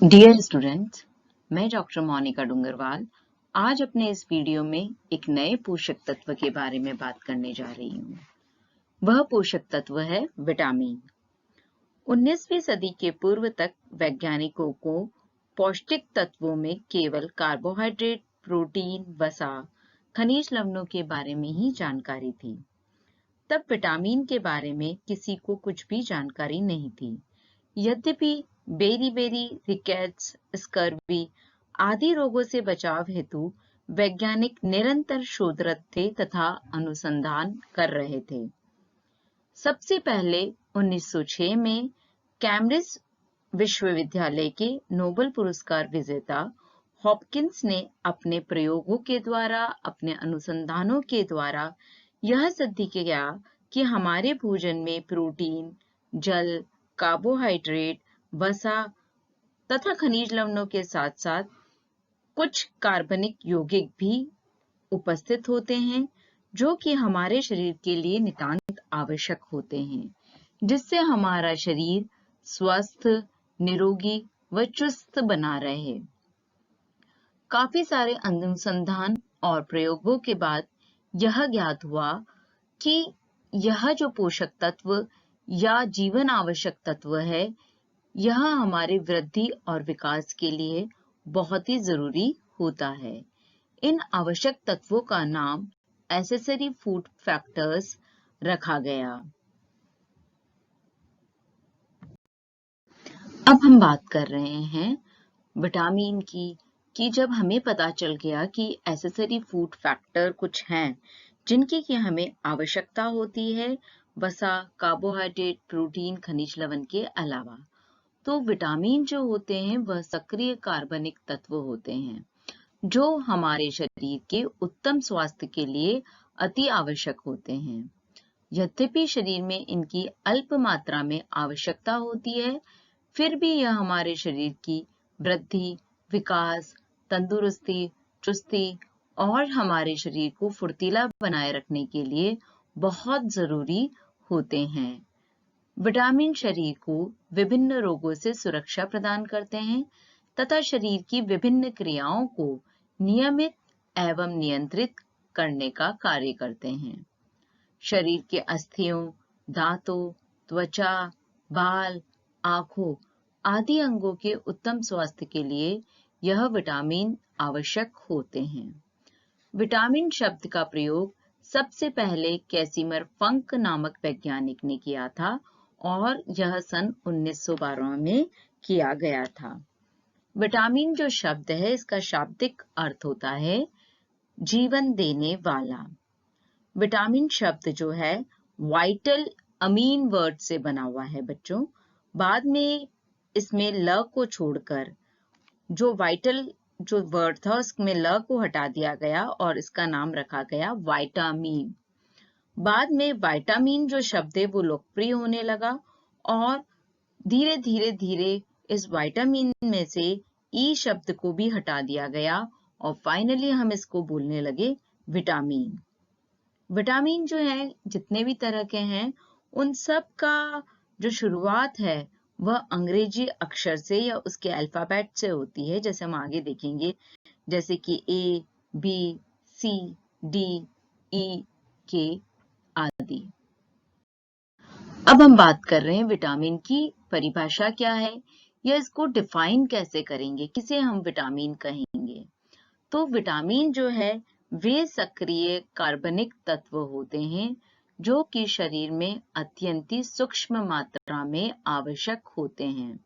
Dear students, मैं doctor Monika Dungarwal आज अपने इस वीडियो में एक नए पोषक तत्व के बारे में बात करने जा रही हूँ। वह पोषक तत्व है विटामिन। 19वीं सदी के पूर्व तक वैज्ञानिकों को पौष्टिक तत्वों में केवल कार्बोहाइड्रेट, प्रोटीन, वसा, खनिज लवणों के बारे में ही जानकारी थी। तब विटामिन के बारे में किसी को कुछ भी जानकारी नहीं थी। यद्यपि बेरी-बेरी, रिकेट्स, स्कर्वी आदि रोगों से बचाव हेतु वैज्ञानिक निरंतर शोधरत थे तथा अनुसंधान कर रहे थे। सबसे पहले 1906 में कैम्ब्रिज विश्वविद्यालय के नोबेल पुरस्कार विजेता हॉपकिंस ने अपने प्रयोगों के द्वारा, अपने अनुसंधानों के द्वारा यह सिद्ध किया कि हमारे भोजन में प्रोटीन, जल, कार्बोहाइड्रेट, वसा तथा खनिज लवणों के साथ साथ कुछ कार्बनिक यौगिक भी उपस्थित होते हैं, जो कि हमारे शरीर के लिए नितांत आवश्यक होते हैं, जिससे हमारा शरीर स्वस्थ, निरोगी व चुस्त बना रहे। काफी सारे अनुसंधान और प्रयोगों के बाद यह ज्ञात हुआ कि यह जो पोषक तत्व या जीवन आवश्यक तत्व है, यह हमारे वृद्धि और विकास के लिए बहुत ही जरूरी होता है। इन आवश्यक तत्वों का नाम एसेसरी फूड फैक्टर्स रखा गया। अब हम बात कर रहे हैं विटामिन की कि जब हमें पता चल गया कि एसेसरी फूड फैक्टर कुछ हैं जिनकी कि हमें आवश्यकता होती है, वसा, कार्बोहाइड्रेट, प्रोटीन, खनिज लवण के अलावा, तो विटामिन जो होते हैं वह सक्रिय कार्बनिक तत्व होते हैं जो हमारे शरीर के उत्तम स्वास्थ्य के लिए अति आवश्यक होते हैं। यद्यपि शरीर में इनकी अल्प मात्रा में आवश्यकता होती है, फिर भी यह हमारे शरीर की वृद्धि, विकास, तंदुरुस्ती, चुस्ती और हमारे शरीर को फुर्तीला बनाए रखने के लिए बहुत जरूरी होते हैं। विटामिन शरीर को विभिन्न रोगों से सुरक्षा प्रदान करते हैं तथा शरीर की विभिन्न क्रियाओं को नियमित एवं नियंत्रित करने का कार्य करते हैं। शरीर के अस्थियों, दांतों, त्वचा, बाल, आंखों आदि अंगों के उत्तम स्वास्थ्य के लिए यह विटामिन आवश्यक होते हैं। विटामिन शब्द का प्रयोग सबसे पहले कैसिमर फंक नामक वैज्ञानिक ने किया था और यह सन 1912 में किया गया था। विटामिन जो शब्द है, इसका शाब्दिक अर्थ होता है जीवन देने वाला। विटामिन शब्द जो है वाइटल अमीन वर्ड से बना हुआ है बच्चों। बाद में इसमें ल को छोड़कर जो वाइटल जो वर्ड था उसमें ल को हटा दिया गया और इसका नाम रखा गया विटामिन। बाद में विटामिन जो शब्द है वो लोकप्रिय होने लगा और धीरे धीरे धीरे इस विटामिन में से ई शब्द को भी हटा दिया गया और फाइनली हम इसको बोलने लगे विटामिन। विटामिन जो है जितने भी तरह के हैं, उन सब का जो शुरुआत है वह अंग्रेजी अक्षर से या उसके अल्फाबेट से होती है, जैसे हम आगे देखेंगे, जैसे कि ए, बी, सी, डी, ई, के आदि। अब हम बात कर रहे हैं विटामिन की परिभाषा क्या है या इसको डिफाइन कैसे करेंगे, किसे हम विटामिन कहेंगे। तो विटामिन जो है वे सक्रिय कार्बनिक तत्व होते हैं जो कि शरीर में अत्यंत सूक्ष्म मात्रा में आवश्यक होते हैं,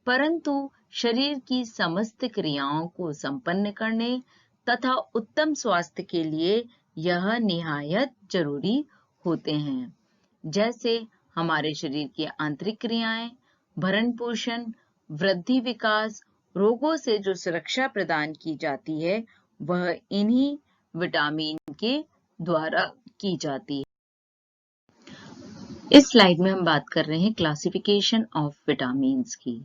परंतु शरीर की समस्त क्रियाओं को संपन्न करने तथा उत्तम स्वास्थ्य के लिए यह निहायत जरूरी होते हैं। जैसे हमारे शरीर की आंतरिक क्रियाएं, भरण पोषण, वृद्धि, विकास, रोगों से जो सुरक्षा प्रदान की जाती है वह इन्हीं विटामिन के द्वारा की जाती है। इस स्लाइड में हम बात कर रहे हैं क्लासिफिकेशन ऑफ विटामिन्स की।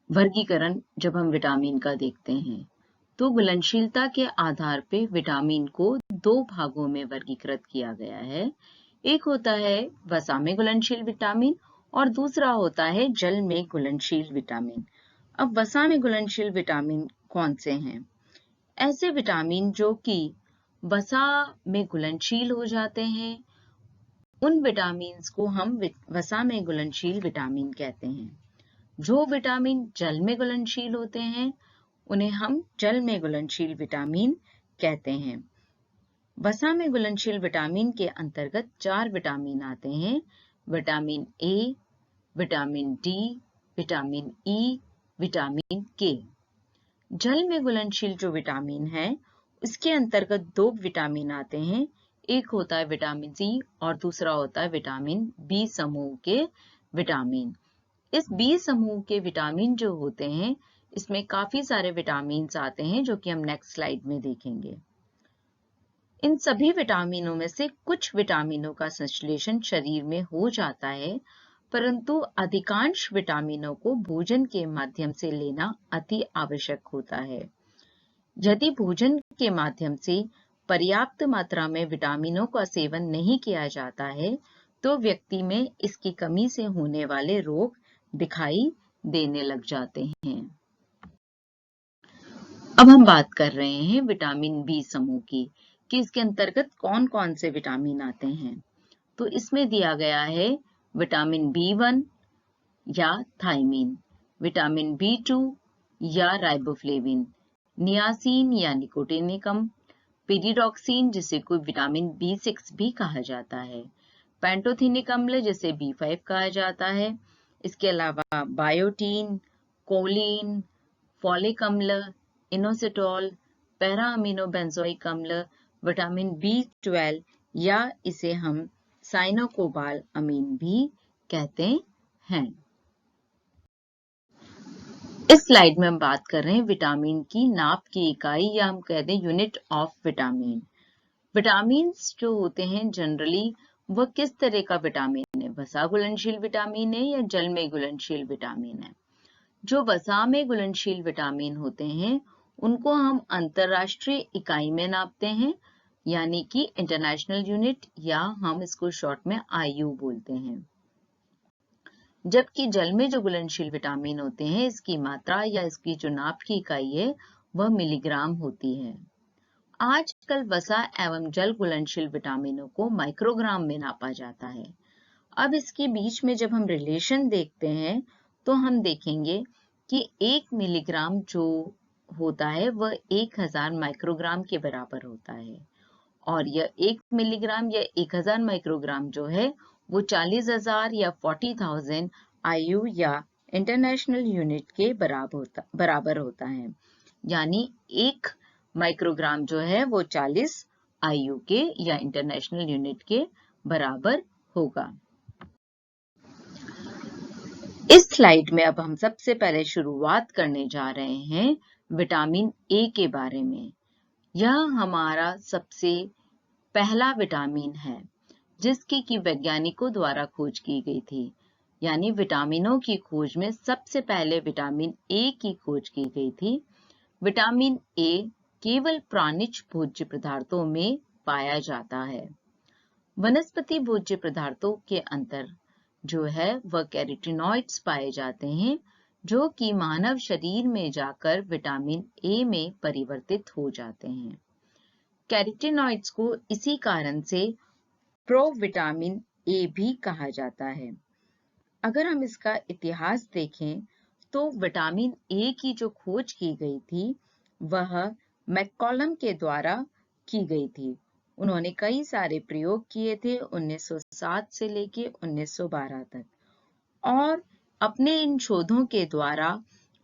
वर्गीकरण जब हम विटामिन का देखते हैं तो घुलनशीलता के आधार पे विटामिन को दो भागों में वर्गीकृत किया गया है। एक होता है वसा में घुलनशील विटामिन और दूसरा होता है जल में घुलनशील विटामिन। अब वसा में घुलनशील विटामिन कौन से हैं? ऐसे विटामिन जो कि वसा में घुलनशील हो जाते हैं, उन विटामिन को हम वसा में घुलनशील विटामिन कहते हैं। जो विटामिन जल में घुलनशील होते हैं, उन्हें हम जल में घुलनशील विटामिन कहते हैं। वसा में घुलनशील विटामिन के अंतर्गत 4 विटामिन आते हैं: vitamin A, vitamin D, vitamin E, vitamin के। जल में घुलनशील जो विटामिन है, उसके अंतर्गत 2 विटामिन आते हैं। एक होता है विटामिन सी और दूसरा होता है विटामिन बी समूह के विटामिन। इस बी समूह के विटामिन जो होते हैं, इसमें काफी सारे विटामिन आते हैं जो कि हम नेक्स्ट स्लाइड में देखेंगे। इन सभी विटामिनों में से कुछ विटामिनों का संश्लेषण शरीर में हो जाता है, परंतु अधिकांश विटामिनों को भोजन के माध्यम से लेना अति आवश्यक होता है। यदि भोजन के माध्यम से पर्याप्त मात्रा में विटामिनों का सेवन नहीं किया जाता है, तो व्यक्ति में इसकी कमी से होने वाले रोग दिखाई देने लग जाते हैं। अब हम बात कर रहे हैं विटामिन बी समूह की कि इसके अंतर्गत कौन कौन से विटामिन आते हैं। तो इसमें दिया गया है विटामिन B1 या थायमीन, विटामिन B2 या राइबोफ्लेविन, नियासिन या निकोटिनिकम, पेरिडॉक्सिन जिसे कोई विटामिन B6 भी कहा जाता है, पैंटोथेनिक अम्ल जिसे B5 कहा जाता है। इसके अलावा बायोटीन, कोलिन, फॉलिक अम्ल, इनोसिटॉल, पैरा अमीनो बेंजोइक अम्ल, विटामिन B12 या इसे हम साइनोकोबाल अमीन भी कहते हैं। इस स्लाइड में हम बात कर रहे हैं विटामिन की नाप की इकाई या हम कहते हैं यूनिट ऑफ विटामिन। विटामिन जो होते हैं जनरली वह किस तरह का विटामिन है? वसा घुलनशील विटामिन है या जल में घुलनशील विटामिन है? जो वसा में घुलनशील विटामिन होते हैं उनको हम अंतरराष्ट्रीय इकाई में नापते हैं, यानी कि इंटरनेशनल यूनिट, या हम इसको शॉर्ट में IU बोलते हैं। जबकि जल में जो घुलनशील विटामिन होते हैं इसकी मात्रा या इसकी जो नाप की इकाई है वह मिलीग्राम होती है। आजकल वसा एवं जल घुलनशील विटामिनों को माइक्रोग्राम में नापा जाता है। अब इसके बीच में जब हम रिलेशन देखते हैं तो हम देखेंगे कि 1 मिलीग्राम जो होता है वह 1000 माइक्रोग्राम के बराबर होता है, और यह 1 मिलीग्राम या 1000 माइक्रोग्राम जो है वो 40,000 या 40,000 IU या इंटरनेशनल यूनिट के बराबर होता है। यानी 1 माइक्रोग्राम जो है वो 40 IU के या इंटरनेशनल यूनिट के बराबर होगा। इस स्लाइड में अब हम सबसे पहले शुरुआत करने जा रहे हैं विटामिन ए के बारे में। यह हमारा सबसे पहला विटामिन है जिसकी की वैज्ञानिकों द्वारा खोज की गई थी। यानी विटामिनों की खोज में सबसे पहले विटामिन ए की खोज की गई थी। विटामिन ए केवल प्राणिज भोज्य पदार्थों में पाया जाता है। वनस्पति भोज्य पदार्थों के अंतर जो है वह कैरोटीनॉइड्स पाए जाते हैं, जो कि मानव शरीर में जाकर विटामिन ए में परिवर्तित हो जाते हैं। कैरोटीनॉइड्स को इसी कारण से प्रोविटामिन ए भी कहा जाता है। अगर हम इसका इतिहास देखें तो विटामिन ए की जो खोज की गई थी वह मैककॉलम के द्वारा की गई थी। उन्होंने कई सारे प्रयोग किए थे 1907 से लेके 1912 तक, और अपने इन शोधों के द्वारा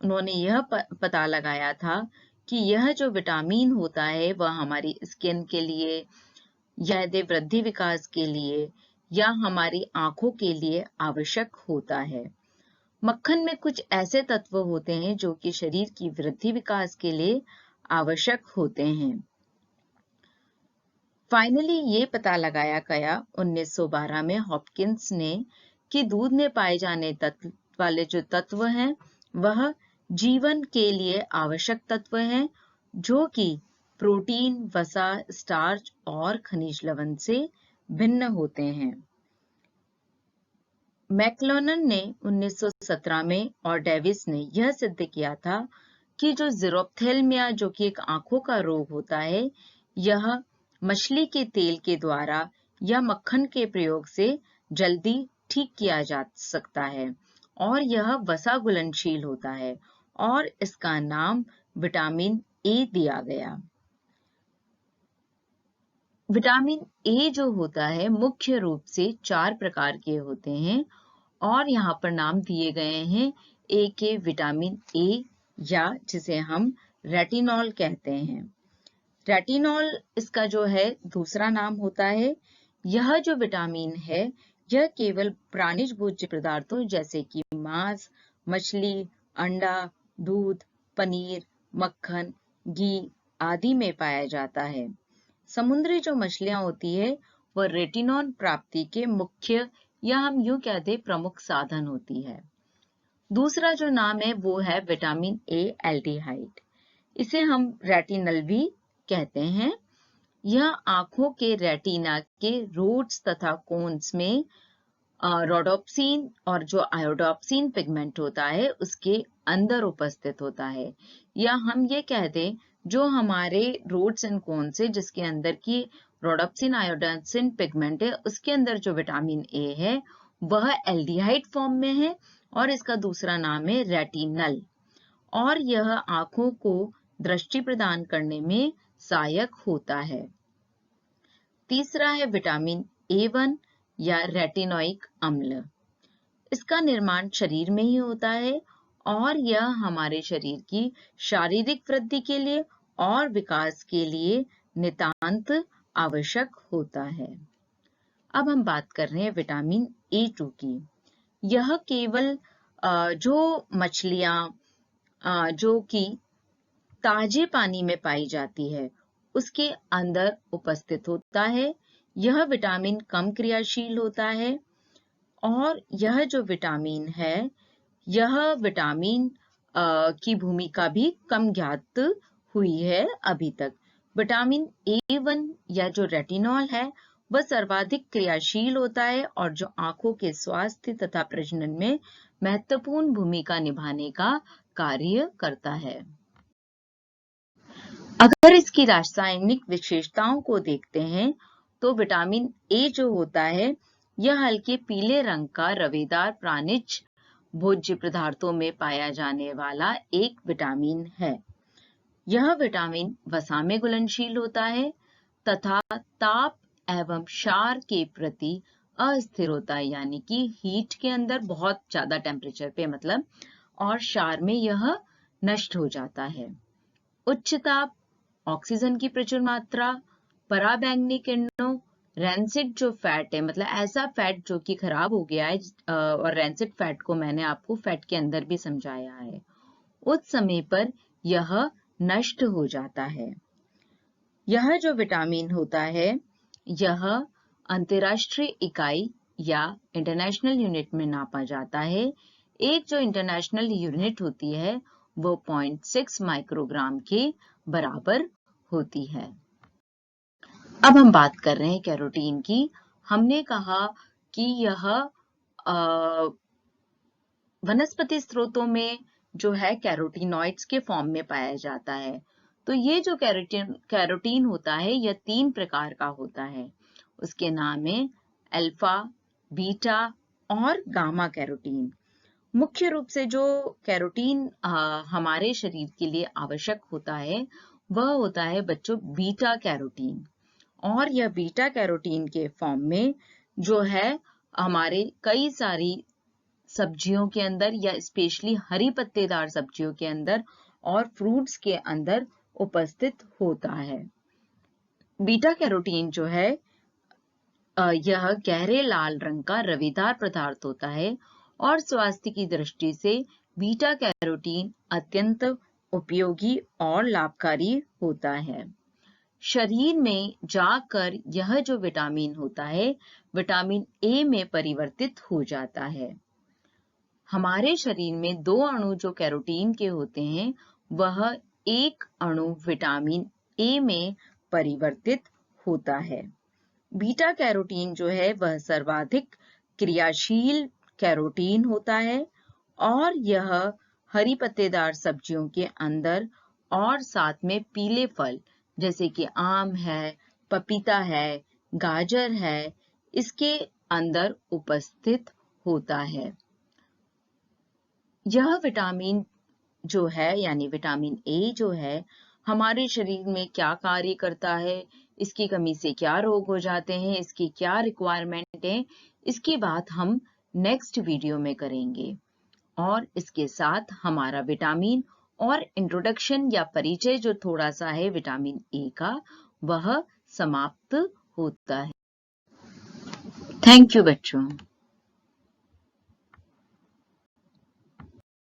उन्होंने यह पता लगाया था कि यह जो विटामिन होता है वह हमारी स्किन के लिए या वृद्धि विकास के लिए या हमारी आंखों के लिए आवश्यक होता है। मक्खन में कुछ ऐसे तत्व होते हैं जो कि शरीर की वृद्धि विकास के लिए आवश्यक होते हैं। फाइनली ये पता लगाया गया 1912 में हॉपकिंस ने कि दूध में पाए जाने वाले जो तत्व हैं वह जीवन के लिए आवश्यक तत्व हैं, जो कि प्रोटीन, वसा, स्टार्च और खनिज लवण से भिन्न होते हैं। मैक्लोनन ने 1917 में और डेविस ने यह सिद्ध किया था कि जो ज़ीरोफ्थेल्मिया जो कि एक आंखों का रोग होता है, यह मछली के तेल के द्वारा या मक्खन के प्रयोग से जल्दी ठीक किया जा सकता है और यह वसा घुलनशील होता है और इसका नाम विटामिन ए दिया गया। विटामिन ए जो होता है मुख्य रूप से 4 प्रकार के होते हैं और यहाँ पर नाम दिए गए हैं। एक है विटामिन ए या जिसे हम रेटिनॉल कहते हैं। रेटिनॉल इसका जो है दूसरा नाम होता है। यह जो विटामिन है यह केवल प्राणिज भोज्य पदार्थों जैसे कि मांस, मछली, अंडा, दूध, पनीर, मक्खन, घी आदि में पाया जाता है। समुद्री जो मछलियां होती है वह रेटिनॉल प्राप्ति के मुख्य या हम यूं कहते प्रमुख साधन होती है। दूसरा जो नाम है वो है विटामिन ए एल्डिहाइड। इसे हम रेटिनल भी कहते हैं। यह आंखों के रेटिना के रोड्स तथा कोन्स में रोडोप्सिन और जो आयोडोप्सिन पिगमेंट होता है उसके अंदर उपस्थित होता है। या हम ये कह दें जो हमारे रोड्स एंड कोन्स है जिसके अंदर की रोडोप्सिन आयोडोप्सिन पिगमेंट है उसके अंदर जो विटामिन ए है वह एल्डिहाइड फॉर्म में है और इसका दूसरा नाम है रेटिनल और यह आंखों को दृष्टि प्रदान करने में सहायक होता है। तीसरा है विटामिन ए1 या रेटिनोइक अम्ल। इसका निर्माण शरीर में ही होता है और यह हमारे शरीर की शारीरिक वृद्धि के लिए और विकास के लिए नितांत आवश्यक होता है। अब हम बात कर रहे हैं विटामिन ए2 की। यह केवल जो मछलियां जो कि ताजे पानी में पाई जाती है उसके अंदर उपस्थित होता है। यह विटामिन कम क्रियाशील होता है और यह जो विटामिन है यह विटामिन की भूमिका भी कम ज्ञात हुई है अभी तक। विटामिन ए1 या जो रेटिनॉल है वह सर्वाधिक क्रियाशील होता है और जो आंखों के स्वास्थ्य तथा प्रजनन में महत्वपूर्ण भूमिका निभाने का कार्य करता है। अगर इसकी रासायनिक विशेषताओं को देखते हैं तो विटामिन ए जो होता है यह हल्के पीले रंग का रवेदार प्राणिज भोज्य पदार्थों में पाया जाने वाला एक विटामिन है। यह विटामिन वसा में घुलनशील होता है तथा ताप एवं क्षार के प्रति अस्थिर होता है, यानी कि हीट के अंदर बहुत ज्यादा टेम्परेचर पे मतलब और क्षार में यह नष्ट हो जाता है। उच्च ताप, ऑक्सीजन की प्रचुर मात्रा, पराबैंगनी किरणों, रैंसिड जो फैट है मतलब ऐसा फैट जो कि खराब हो गया है और रैंसिड फैट को मैंने आपको फैट के अंदर भी समझाया है, उस समय पर यह नष्ट हो जाता है। यह जो विटामिन होता है यह अंतर्राष्ट्रीय इकाई या इंटरनेशनल यूनिट में नापा जाता है। एक जो इंटरनेशनल यूनिट होती है वो 0.6 माइक्रोग्राम के बराबर होती है। अब हम बात कर रहे हैं कैरोटीन की। हमने कहा कि यह वनस्पति स्रोतों में जो है कैरोटीनॉइड्स के फॉर्म में पाया जाता है। तो ये जो कैरोटीन होता है यह 3 प्रकार का होता है। उसके नाम है अल्फा, बीटा और गामा कैरोटीन। मुख्य रूप से जो कैरोटीन हमारे शरीर के लिए आवश्यक होता है वह होता है बच्चों बीटा कैरोटीन और यह बीटा कैरोटीन के फॉर्म में जो है हमारे कई सारी सब्जियों के अंदर या स्पेशली हरी पत्तेदार सब्जियों के अंदर और फ्रूट्स के अंदर उपस्थित होता है। बीटा कैरोटीन जो है यह गहरे लाल रंग का रवेदार पदार्थ होता है और स्वास्थ्य की दृष्टि से बीटा कैरोटीन अत्यंत उपयोगी और लाभकारी होता है। शरीर में जाकर यह जो विटामिन होता है विटामिन ए में परिवर्तित हो जाता है। हमारे शरीर में 2 अणु जो कैरोटीन के होते हैं वह एक अणु विटामिन ए में परिवर्तित होता है। बीटा कैरोटीन जो है वह सर्वाधिक क्रियाशील कैरोटीन होता है और यह हरी पत्तेदार सब्जियों के अंदर और साथ में पीले फल जैसे कि आम है, पपीता है, गाजर है, इसके अंदर उपस्थित होता है। यह विटामिन जो है यानी विटामिन ए जो है हमारे शरीर में क्या कार्य करता है, इसकी कमी से क्या रोग हो जाते हैं, इसकी क्या रिक्वायरमेंट है, इसकी बात हम नेक्स्ट वीडियो में करेंगे। और इसके साथ हमारा विटामिन और इंट्रोडक्शन या परिचय जो थोड़ा सा है विटामिन ए का वह समाप्त होता है। थैंक यू बच्चों।